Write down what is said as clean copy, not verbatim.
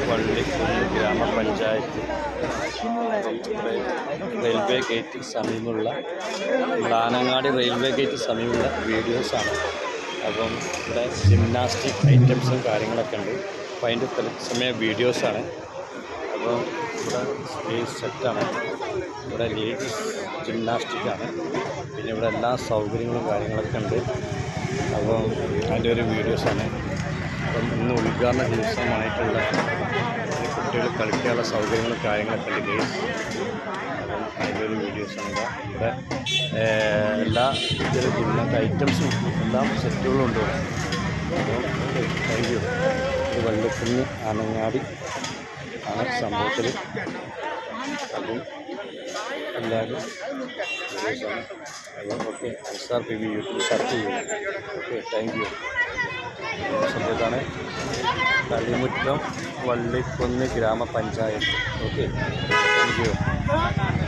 വള്ളിക്കുന്ന് ഗ്രാമപഞ്ചായത്ത് railway gate സമീപമുള്ള Anangadi railway gate സമീപമുള്ള വീഡിയോസാണ്. അപ്പം ഇവിടെ ജിംനാസ്റ്റിക് ഐറ്റംസും കാര്യങ്ങളൊക്കെ ഉണ്ട്. അപ്പോൾ അതിൻ്റെ തത്സമയ വീഡിയോസാണ്. അപ്പോൾ ഇവിടെ സ്റ്റേജ് സെറ്റാണ്. ഇവിടെ ലേഡീസ് ജിംനാസ്റ്റിക്കാണ്. പിന്നെ ഇവിടെ എല്ലാ സൗകര്യങ്ങളും കാര്യങ്ങളൊക്കെ ഉണ്ട്. അപ്പം അതിൻ്റെ ഒരു വീഡിയോസാണ്. അപ്പം ഇന്ന് ഉദ്ഘാടന ദിവസമായിട്ടുള്ള കുട്ടികൾ കളിക്കാനുള്ള സൗകര്യങ്ങളും കാര്യങ്ങളൊക്കെ ഉണ്ട് ഗെയിം. അപ്പം അതിൻ്റെ ഒരു വീഡിയോസാണ്. ഇവിടെ എല്ലാ ഇതിലും ജിംനാസ്റ്റിക് ഐറ്റംസും എല്ലാം സെറ്റുകളും ഉണ്ട്. അപ്പം താങ്ക് യു. വള്ളിക്കുന്ന് ആനങ്ങാടി ആണ് സംഭവത്തിൽ. അപ്പം എല്ലാവരും okay Ansar PV YouTube search ചെയ്യും. Okay thank you. സംഭവത്താണ് തളിമുറ്റം വള്ളിക്കുന്ന് ഗ്രാമപഞ്ചായത്ത്. Okay thank U.